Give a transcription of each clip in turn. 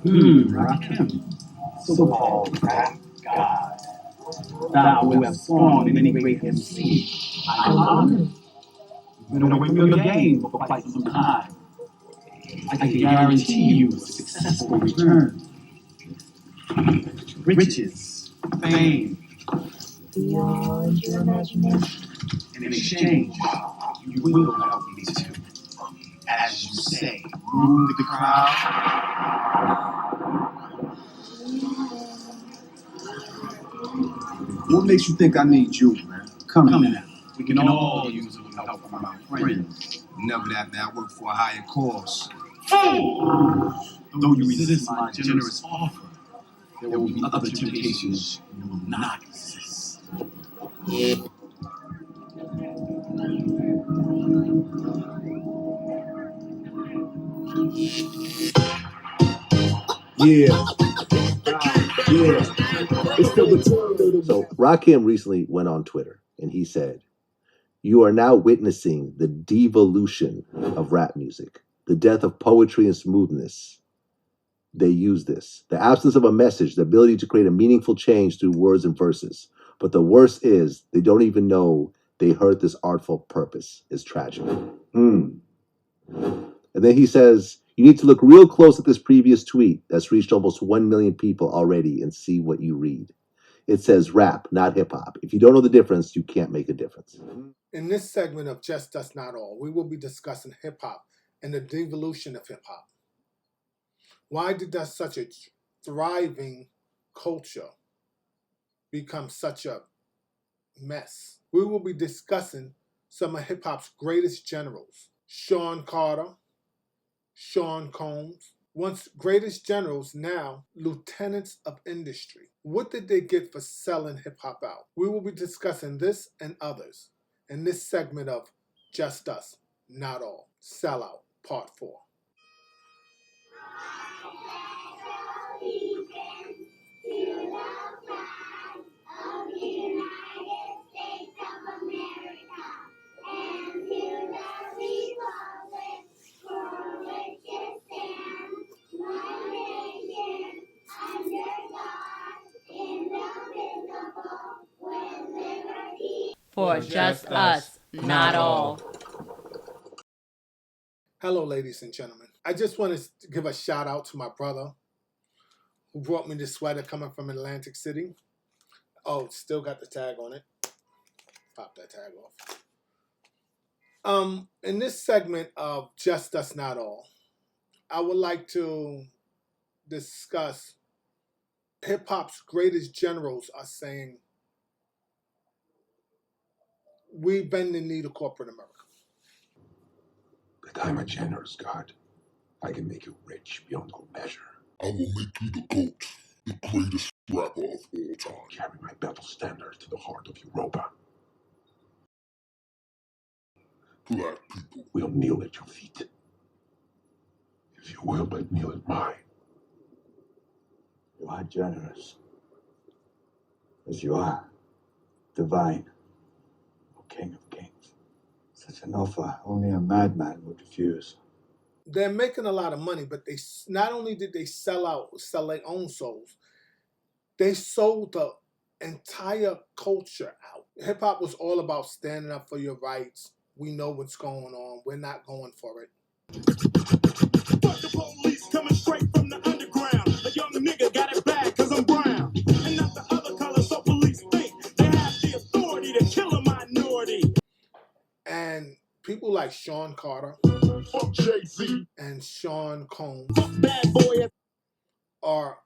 Rakim, so-called rap god. Thou who hast spawned many great MCs, I honor. You've been away from your game for quite some time. I can guarantee you a successful return. Riches, fame, beyond your imagination. In exchange, you will help me to, as you say, move the crowd. What makes you think I need you, man? Come now. We can all use a little help from our friends. Never that, man. I work for a higher cause. Though you resist my generous offer, there will be other temptations you will not resist. Yeah. It's the return of So Rakim recently went on Twitter and he said, "You are now witnessing the devolution of rap music, the death of poetry and smoothness. They use this, the absence of a message, the ability to create a meaningful change through words and verses. But the worst is they don't even know they hurt this artful purpose. It's tragic." And then he says, "You need to look real close at this previous tweet that's reached almost 1 million people already and see what you read. It says rap, not hip hop. If you don't know the difference, you can't make a difference." In this segment of Just Us Not All, we will be discussing hip hop and the devolution of hip hop. Why did that such a thriving culture become such a mess? We will be discussing some of hip hop's greatest generals: Sean Carter, Sean Combs, once greatest generals, now lieutenants of industry. What did they get for selling hip hop out? We will be discussing this and others in this segment of Just Us, Not All. Sellout, Part 4. For just us, not all. Hello, ladies and gentlemen. I just want to give a shout out to my brother who brought me this sweater coming from Atlantic City. Oh, it's still got the tag on it. Pop that tag off. In this segment of Just Us Not All, I would like to discuss hip hop's greatest generals are saying, we bend the knee to corporate America. But I'm a generous God. I can make you rich beyond all measure. I will make you the GOAT, the greatest rapper of all time. Carry my battle standard to the heart of Europa. Black people We'll kneel at your feet. If you will, but kneel at mine. You are generous, as you are divine, O King of Kings. Such an offer only a madman would refuse. They're making a lot of money, but they not only did they sell their own souls, they sold the entire culture out. Hip hop was all about standing up for your rights. We know what's going on. We're not going for it. Fuck the police coming straight from the underground. A young nigga got it bad cause I'm brown. And not the other color, so police think they have the authority to kill a minority. And people like Sean Carter, fuck Jay-Z, and Sean Combs Fuck bad boy are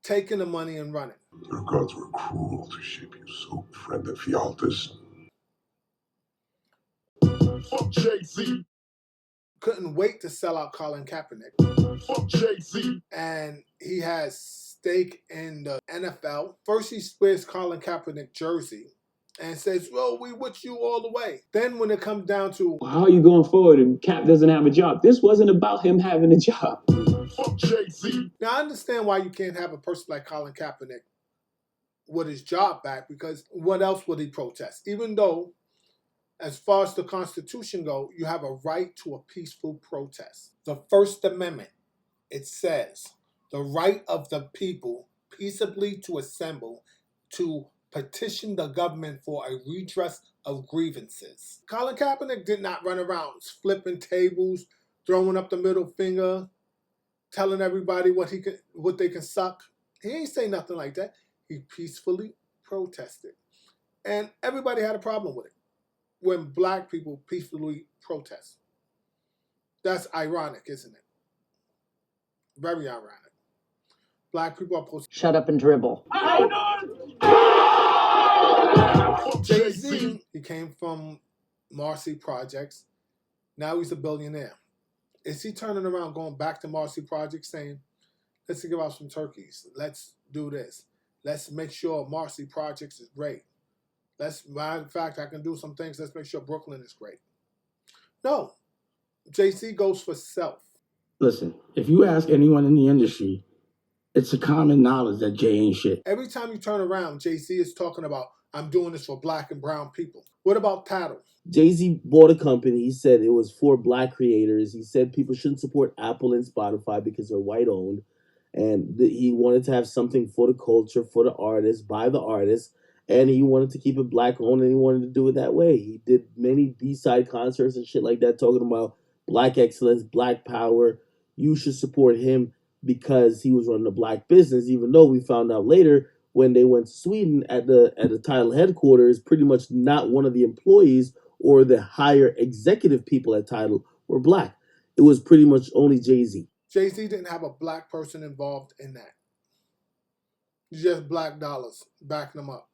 taking the money and running. Your gods were cruel to shape you so, friend of Fialtas. Fuck Jay-Z. Couldn't wait to sell out Colin Kaepernick. Fuck Jay-Z. And he has stake in the NFL. First he wears Colin Kaepernick jersey and says, well, we with you all the way. Then when it comes down to, how are you going forward and Cap doesn't have a job? This wasn't about him having a job. Fuck Jay-Z. Now I understand why you can't have a person like Colin Kaepernick with his job back, because what else would he protest? Even though, as far as the Constitution goes, you have a right to a peaceful protest. The First Amendment, it says, the right of the people peaceably to assemble to petition the government for a redress of grievances. Colin Kaepernick did not run around flipping tables, throwing up the middle finger, telling everybody what they can suck. He ain't say nothing like that. He peacefully protested. And everybody had a problem with it when black people peacefully protest. That's ironic, isn't it? Very ironic. Black people are supposed to Shut up and dribble. Jay-Z, he came from Marcy Projects. Now he's a billionaire. Is he turning around, going back to Marcy Projects, saying, let's give out some turkeys. Let's do this. Let's make sure Marcy Projects is great. Matter of fact, I can do some things. Let's make sure Brooklyn is great. No. Jay-Z goes for self. Listen, if you ask anyone in the industry, it's a common knowledge that Jay ain't shit. Every time you turn around, Jay-Z is talking about, I'm doing this for black and brown people. What about Tattle? Jay-Z bought a company. He said it was for black creators. He said people shouldn't support Apple and Spotify because they're white-owned. And he wanted to have something for the culture, for the artists, by the artists. And he wanted to keep it black-owned, and he wanted to do it that way. He did many B-side concerts and shit like that, talking about black excellence, black power. You should support him because he was running a black business, even though we found out later when they went to Sweden at the Tidal headquarters, pretty much not one of the employees or the higher executive people at Tidal were black. It was pretty much only Jay-Z. Jay-Z didn't have a black person involved in that. Just black dollars backing them up.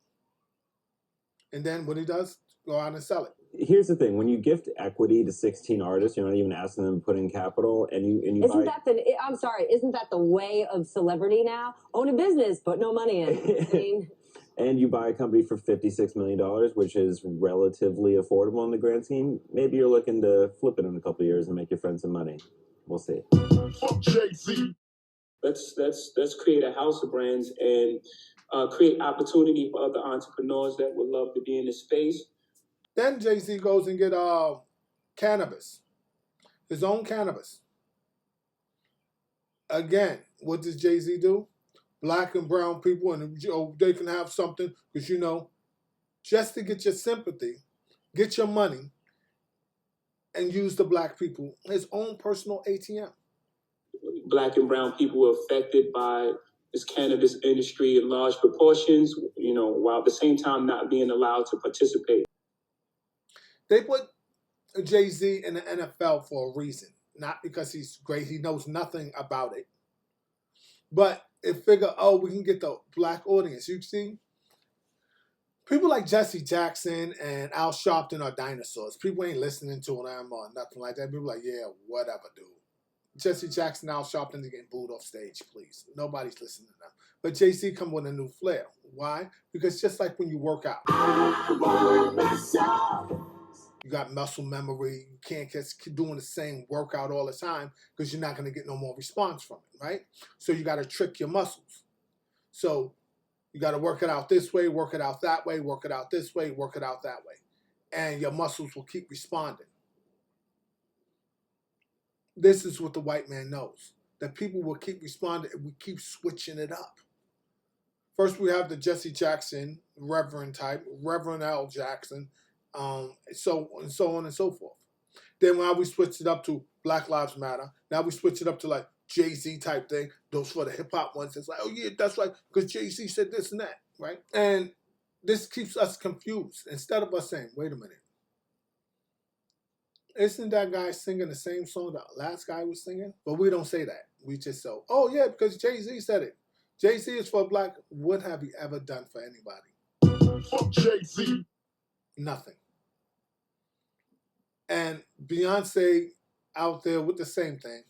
And then what he does, go out and sell it. Here's the thing: when you gift equity to 16 artists, you're not even asking them to put in capital, and you Isn't that the way of celebrity now? Own a business, put no money in. I mean, and you buy a company for $56 million, which is relatively affordable in the grand scheme. Maybe you're looking to flip it in a couple of years and make your friends some money. We'll see. Fuck Jay-Z. Let's create a house of brands and create opportunity for other entrepreneurs that would love to be in this space. Then Jay-Z goes and get cannabis, his own cannabis. Again, what does Jay-Z do? Black and brown people, and they can have something because, just to get your sympathy, get your money, and use the black people, his own personal ATM. Black and brown people were affected by this cannabis industry in large proportions, while at the same time not being allowed to participate. They put Jay-Z in the NFL for a reason, not because he's great. He knows nothing about it. But it figure, we can get the black audience. You see, people like Jesse Jackson and Al Sharpton are dinosaurs. People ain't listening to them or nothing like that. People are like, yeah, whatever, dude. Jesse Jackson, Al Sharpton, they're getting booed off stage, please. Nobody's listening to them. But Jay-Z come with a new flair. Why? Because just like when you work out, you got muscle memory. You can't keep doing the same workout all the time because you're not going to get no more response from it, right? So you got to trick your muscles. So you got to work it out this way, work it out that way, work it out this way, work it out that way. And your muscles will keep responding. This is what the white man knows. That people will keep responding if we keep switching it up. First, we have the Jesse Jackson, Reverend type, Reverend Al Jackson, so on and so forth. Then now we switch it up to Black Lives Matter. Now we switch it up to like Jay-Z type thing. Those for the hip-hop ones. It's like, oh yeah, that's right, because Jay-Z said this and that, right? And this keeps us confused. Instead of us saying, wait a minute, isn't that guy singing the same song that last guy was singing? But we don't say that. We just say, oh yeah, because Jay-Z said it. Jay-Z is for black. What have he ever done for anybody? Fuck Jay-Z. Nothing. And Beyonce out there with the same thing.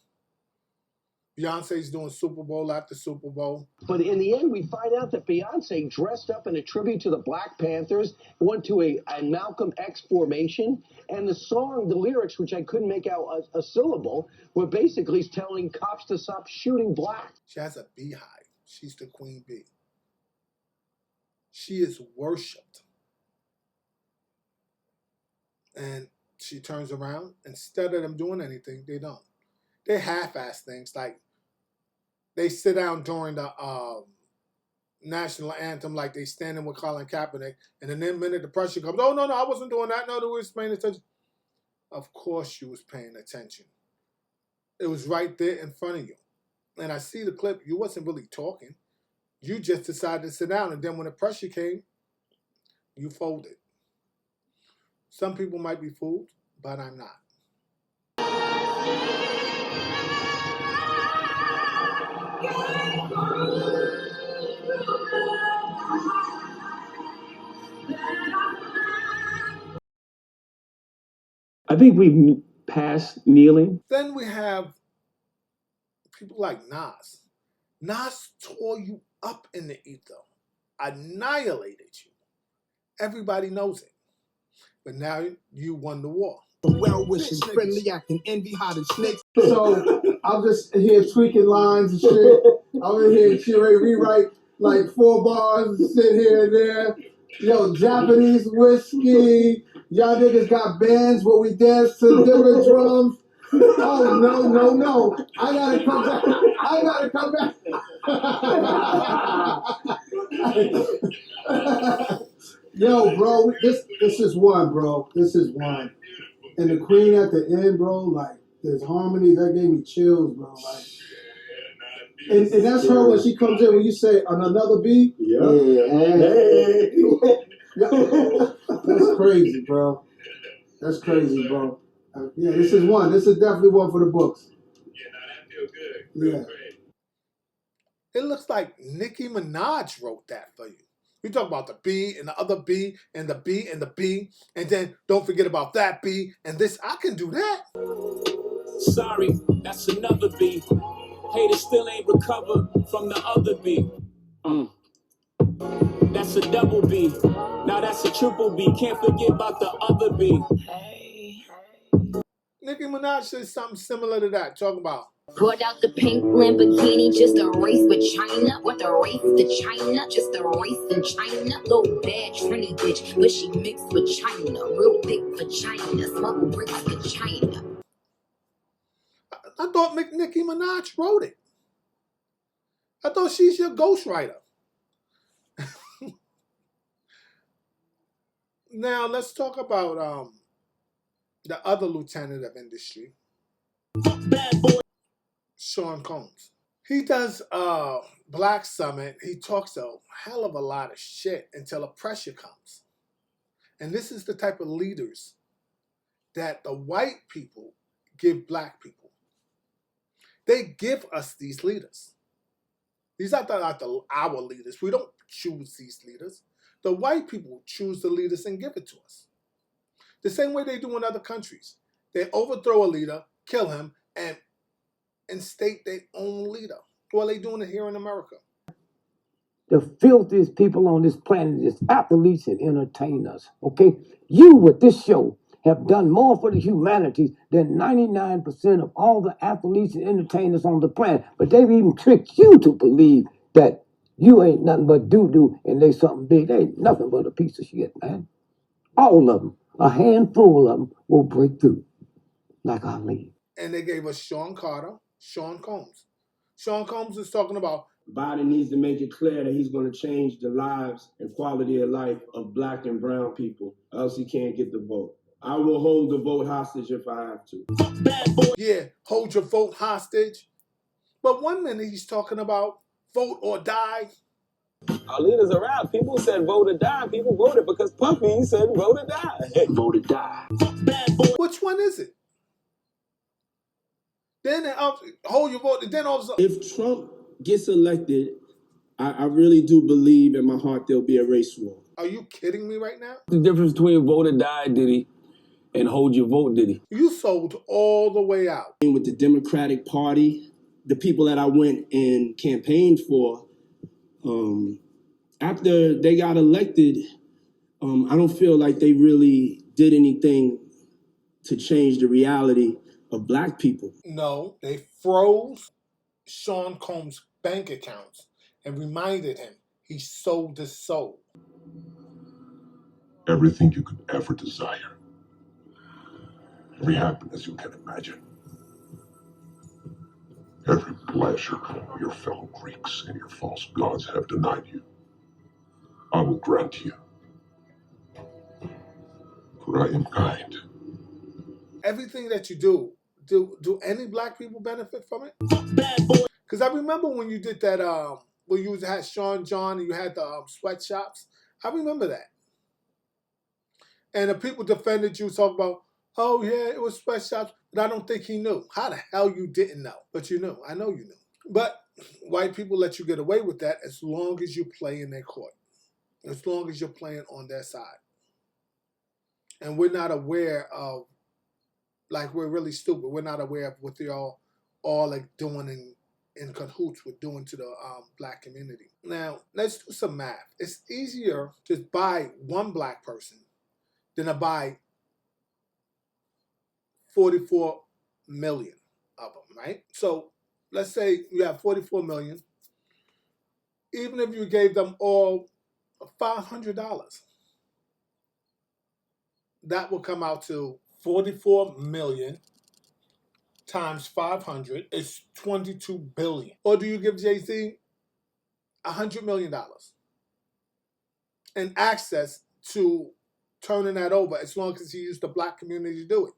Beyonce's doing Super Bowl after Super Bowl. But in the end, we find out that Beyonce dressed up in a tribute to the Black Panthers, went to a Malcolm X formation, and the song, the lyrics, which I couldn't make out a syllable, were basically telling cops to stop shooting black. She has a beehive. She's the queen bee. She is worshipped. And she turns around. Instead of them doing anything, they don't. They half-ass things like they sit down during the national anthem like they standing with Colin Kaepernick, and then the minute the pressure comes, oh, no, I wasn't doing that. No, they was paying attention. Of course you was paying attention. It was right there in front of you. And I see the clip. You wasn't really talking. You just decided to sit down, and then when the pressure came, you folded. Some people might be fooled, but I'm not. I think we've passed kneeling. Then we have people like Nas. Nas tore you up in the ether, annihilated you. Everybody knows it. But now you won the war. Well wishing, friendly acting, envy hot and snakes. So I'm just here tweaking lines and shit. I'm in here cheering, rewrite like 4 bars, sit here and there. Yo, Japanese whiskey. Y'all niggas got bands where we dance to different drums. Oh, no. I gotta come back. Yo, bro, this is one, bro. This is one. And the Queen at the end, bro, like, there's harmonies. That gave me chills, bro. Like, and that's her when she comes in, when you say, on another beat? Yeah. Hey. That's crazy, bro. That's crazy, bro. Yeah, this is one. This is definitely one for the books. Yeah. It looks like Nicki Minaj wrote that for you. You talk about the B and the other B and the B and the B, and then don't forget about that B and this. I can do that. Sorry, that's another B. Haters still ain't recovered from the other B. That's a double B. Now that's a triple B. Can't forget about the other B. Nicki Minaj says something similar to that. Talking about brought out the pink Lamborghini, just a race with China. What the race to China? Just a race in China. Little bad Trini bitch, but she mixed with China. Real big vagina, smuggle bricks to China. I thought Nicki Minaj wrote it. I thought she's your ghostwriter. Now let's talk about the other lieutenant of industry, Sean Combs. He does Black Summit. He talks a hell of a lot of shit until a pressure comes. And this is the type of leaders that the white people give black people. They give us these leaders. These are not our leaders. We don't choose these leaders. The white people choose the leaders and give it to us. The same way they do in other countries. They overthrow a leader, kill him, and instate their own leader. Well, they doing it here in America. The filthiest people on this planet is athletes and entertainers, okay? You, with this show, have done more for the humanity than 99% of all the athletes and entertainers on the planet. But they've even tricked you to believe that you ain't nothing but doo-doo and they something big. They ain't nothing but a piece of shit, man. All of them, a handful of them, will break through like Ali. And they gave us Sean Carter, Sean Combs. Sean Combs is talking about Biden needs to make it clear that he's going to change the lives and quality of life of black and brown people, else he can't get the vote. I will hold the vote hostage if I have to. Yeah, hold your vote hostage. But 1 minute he's talking about vote or die. Our leaders are out. People said vote or die. People voted because Puffy said vote or die. Vote or die. Which one is it? Then hold your vote. Then all of a sudden, if Trump gets elected, I really do believe in my heart there'll be a race war. Are you kidding me right now? The difference between vote or die, Diddy, and hold your vote, Diddy. You sold all the way out. With the Democratic Party, the people that I went and campaigned for, after they got elected, I don't feel like they really did anything to change the reality of black people. No, they froze Sean Combs' bank accounts and reminded him he sold his soul. Everything you could ever desire. Every happiness you can imagine. Every pleasure your fellow Greeks and your false gods have denied you, I will grant you. For I am kind. Everything that you do any black people benefit from it? Because I remember when you did that, when you had Sean John and you had the sweatshops. I remember that. And the people defended you, talk about, oh yeah, it was sweatshops, but I don't think he knew. How the hell you didn't know? But you knew. I know you knew. But white people let you get away with that as long as you play in their court, as long as you're playing on their side. And we're not aware of, like, we're really stupid. We're not aware of what they're all like doing in cahoots with doing to the black community. Now, let's do some math. It's easier to buy one black person than to buy 44 million of them, right? So let's say you have 44 million. Even if you gave them all $500, that will come out to 44 million times 500 is 22 billion. Or do you give Jay-Z $100 million and access to turning that over as long as he used the black community to do it?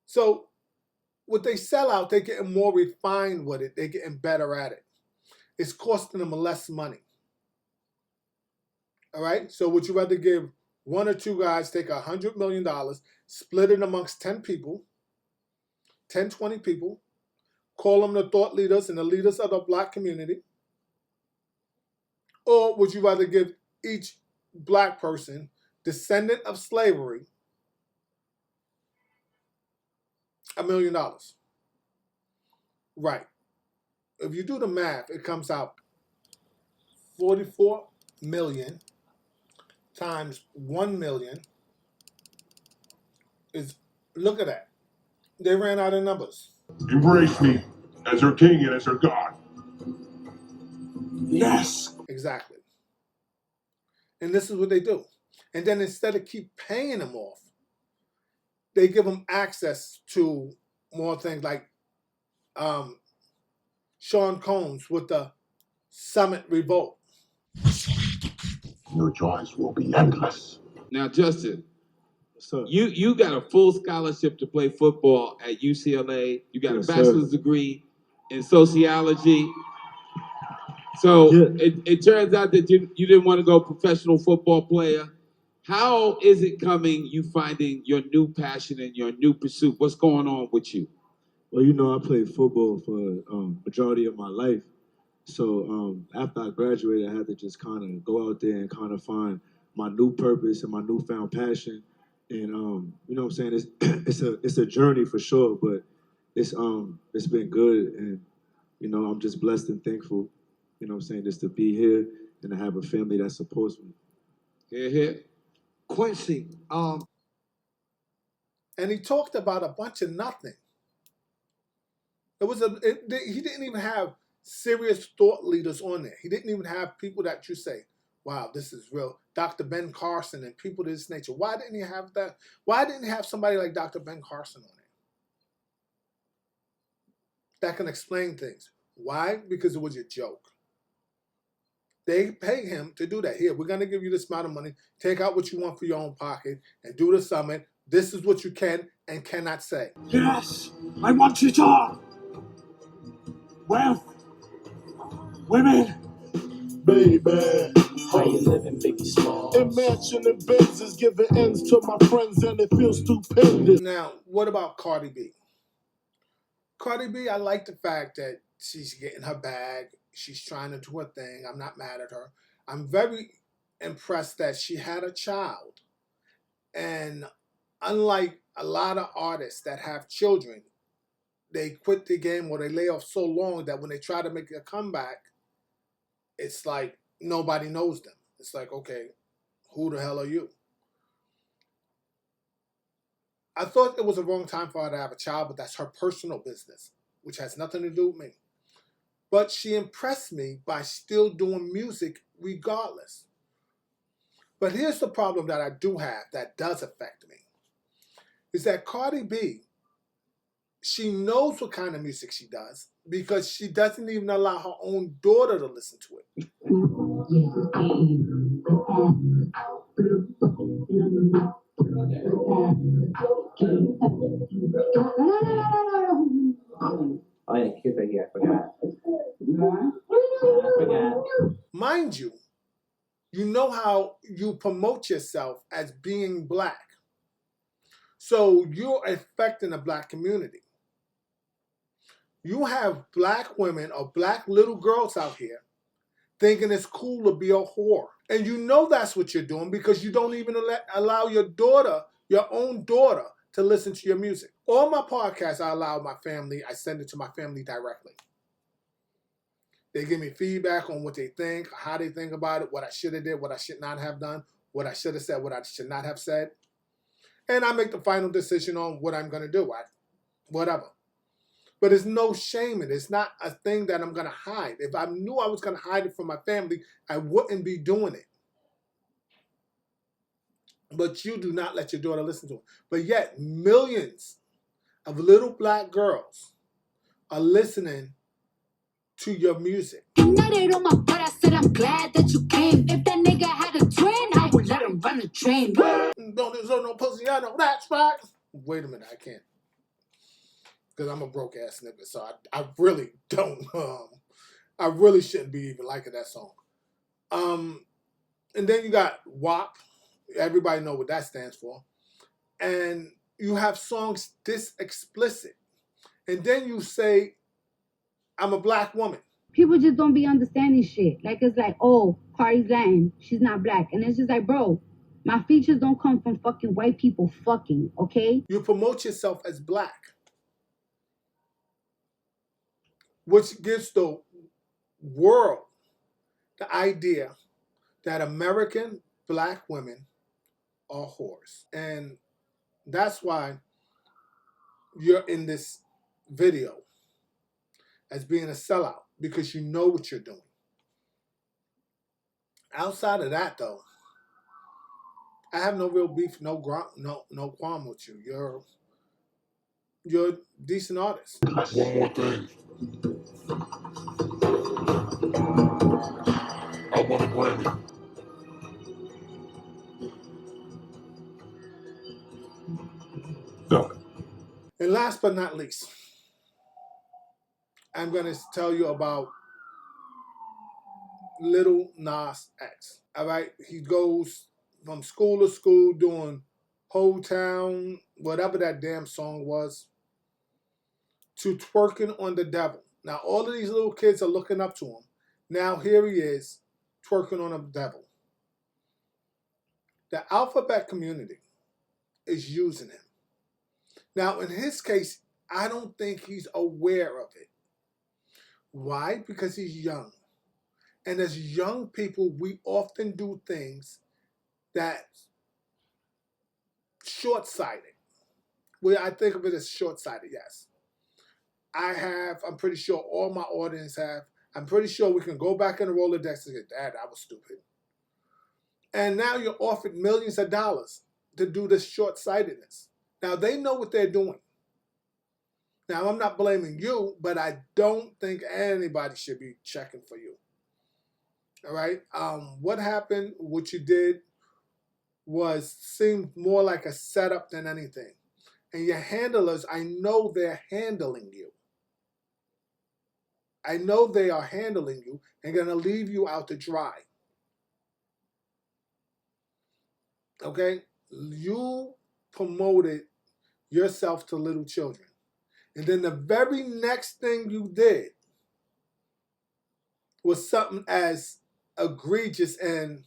So what they sell out, they're getting more refined with it. They're getting better at it. It's costing them less money. All right? So would you rather give one or two guys, take $100 million, split it amongst 10 people, 10, 20 people, call them the thought leaders and the leaders of the black community? Or would you rather give each black person, descendant of slavery, $1 million? Right. If you do the math, it comes out 44 million times 1 million is, look at that. They ran out of numbers. Embrace me as your king and as your god. Yes. Exactly. And this is what they do. And then instead of keep paying them off, they give them access to more things like Sean Combs with the Summit Revolt. Your joys will be endless. Now, Justin, you got a full scholarship to play football at UCLA. You got a bachelor's degree in sociology. So it turns out that you didn't want to go professional football player. How is it coming, you finding your new passion and your new pursuit? What's going on with you? Well, you know, I played football for majority of my life. So after I graduated, I had to just kind of go out there and kind of find my new purpose and my newfound passion. And you know what I'm saying? It's a journey for sure, but it's been good, and you know, I'm just blessed and thankful, you know what I'm saying, just to be here and to have a family that supports me. Here. Quincy, and he talked about a bunch of nothing. He didn't even have serious thought leaders on there. He didn't even have people that you say, wow, this is real. Dr. Ben Carson and people of this nature. Why didn't he have that? Why didn't he have somebody like Dr. Ben Carson on there that can explain things? Why? Because it was a joke. They pay him to do that. Here, we're going to give you this amount of money. Take out what you want for your own pocket and do the summit. This is what you can and cannot say. Yes, I want it all. Wealth, women, baby. How you living, Biggie Smalls? Imagining Benzes giving ends to my friends and it feels stupendous. Now, what about Cardi B? Cardi B, I like the fact that she's getting her bag. She's trying to do her thing. I'm not mad at her. I'm very impressed that she had a child. And unlike a lot of artists that have children, they quit the game or they lay off so long that when they try to make a comeback, it's like nobody knows them. It's like, okay, who the hell are you? I thought it was a wrong time for her to have a child, but that's her personal business, which has nothing to do with me. But she impressed me by still doing music regardless. But here's the problem that I do have that does affect me, is that Cardi B, she knows what kind of music she does because she doesn't even allow her own daughter to listen to it. Oh yeah, kids right here. I forgot. I forgot. Mind you, you know how you promote yourself as being black. So you're affecting the black community. You have black women or black little girls out here thinking it's cool to be a whore. And you know that's what you're doing because you don't even allow your daughter, your own daughter, to listen to your music. All my podcasts, I allow my family, I send it to my family directly. They give me feedback on what they think, how they think about it, what I should have did, what I should not have done, what I should have said, what I should not have said. And I make the final decision on what I'm going to do, whatever. But there's no shame in it. It's not a thing that I'm going to hide. If I knew I was going to hide it from my family, I wouldn't be doing it. But you do not let your daughter listen to it. But yet, millions of little black girls are listening to your music. Nutted on my butt, I said I'm glad that you came. If that nigga had a twin, I would let him run the train. Don't deserve no pussy, I know that's right. Wait a minute, I can't. Because I'm a broke ass nigga, so I really don't. I really shouldn't be even liking that song. And then you got WAP. Everybody know what that stands for. And you have songs this explicit. And then you say, I'm a black woman. People just don't be understanding shit. Like, it's like, oh, Cardi's Latin, she's not black. And it's just like, bro, my features don't come from fucking white people fucking, okay? You promote yourself as black, which gives the world the idea that American black women are whores. And that's why you're in this video as being a sellout, because you know what you're doing. Outside of that, though, I have no real beef, no qualm with you. You're a decent artist. One more thing. I want a Grammy. Done. And last but not least, I'm going to tell you about Little Nas X. All right, he goes from school to school doing Whole Town, whatever that damn song was, to twerking on the devil. Now, all of these little kids are looking up to him. Now, here he is, twerking on the devil. The alphabet community is using him. Now, in his case, I don't think he's aware of it. Why? Because he's young. And as young people, we often do things that's short-sighted. Well, I think of it as short-sighted, yes. I'm pretty sure all my audience have. I'm pretty sure we can go back in the Rolodex and say, Dad, I was stupid. And now you're offered millions of dollars to do this short-sightedness. Now, they know what they're doing. Now, I'm not blaming you, but I don't think anybody should be checking for you. All right? What happened, what you did, seemed more like a setup than anything. And your handlers, I know they're handling you. I know they are handling you and going to leave you out to dry. Okay? You promoted yourself to little children. And then the very next thing you did was something as egregious and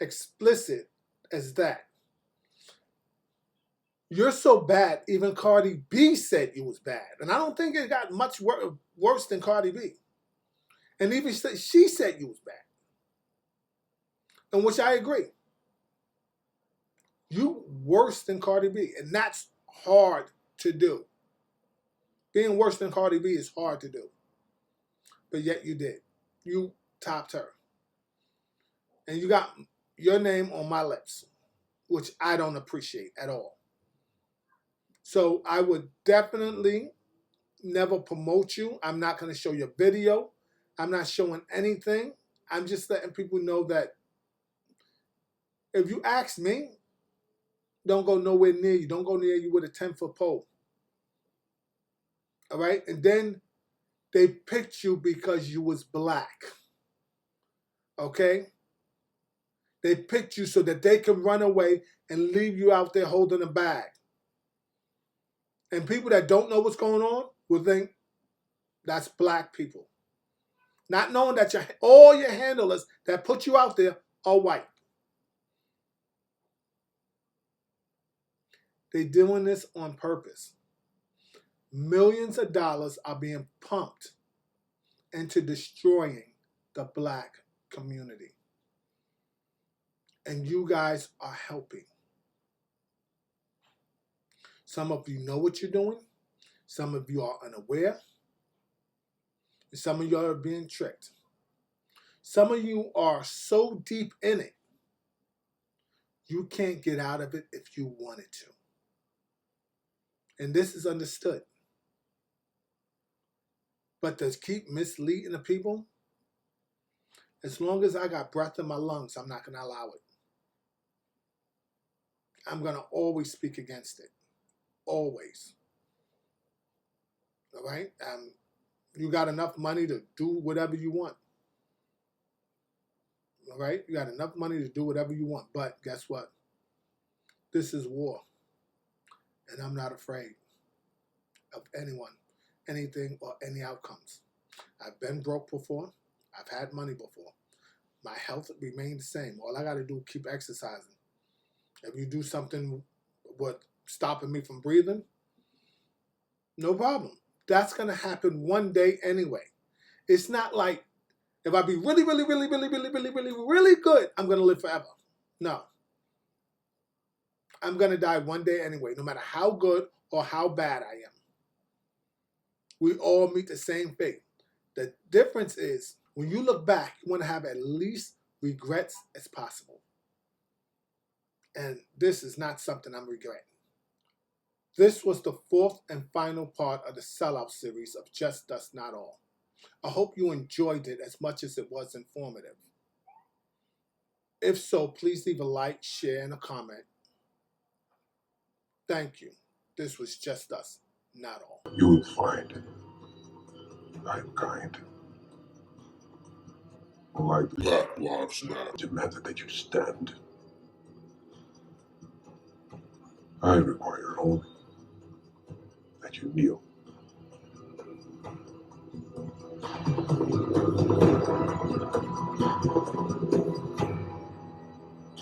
explicit as that. You're so bad, even Cardi B said you was bad. And I don't think it got much worse than Cardi B. And even she said you was bad. In which I agree. You worse than Cardi B. And that's hard to do. Being worse than Cardi B is hard to do. But yet you did. You topped her. And you got your name on my lips, which I don't appreciate at all. So I would definitely never promote you. I'm not going to show your video. I'm not showing anything. I'm just letting people know that if you ask me, don't go nowhere near you. Don't go near you with a 10-foot pole. All right? And then they picked you because you was black. Okay? They picked you so that they can run away and leave you out there holding a bag. And people that don't know what's going on will think that's black people. Not knowing that all your handlers that put you out there are white. They're doing this on purpose. Millions of dollars are being pumped into destroying the black community. And you guys are helping. Some of you know what you're doing. Some of you are unaware. And some of you are being tricked. Some of you are so deep in it, you can't get out of it if you wanted to. And this is understood. But to keep misleading the people, as long as I got breath in my lungs, I'm not going to allow it. I'm going to always speak against it. Always. All right? You got enough money to do whatever you want. All right? You got enough money to do whatever you want. But guess what? This is war. And I'm not afraid of anyone, anything, or any outcomes. I've been broke before. I've had money before. My health remained the same. All I got to do is keep exercising. If you do something with stopping me from breathing, no problem. That's going to happen one day anyway. It's not like if I be really, really, really, really, really, really, really, really good, I'm going to live forever. No. I'm going to die one day anyway, no matter how good or how bad I am. We all meet the same fate. The difference is when you look back, you want to have at least regrets as possible. And this is not something I'm regretting. This was the fourth and final part of the Sellout series of Just Us Not All. I hope you enjoyed it as much as it was informative. If so, please leave a like, share, and a comment. Thank you. This was Just Us Not All. You will find I am kind. Like Black Lives Matter. Demanded that you stand. I require only that you kneel.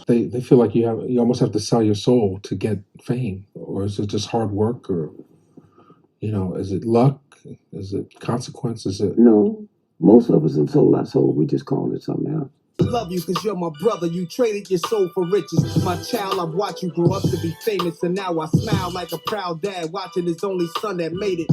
They feel like you almost have to sell your soul to get fame, or is it just hard work, or is it luck? Is it consequence? Is it No, most of us have sold our soul. We just call it something else. Love you cause you're my brother, you traded your soul for riches. My child, I've watched you grow up to be famous, and now I smile like a proud dad watching his only son that made it.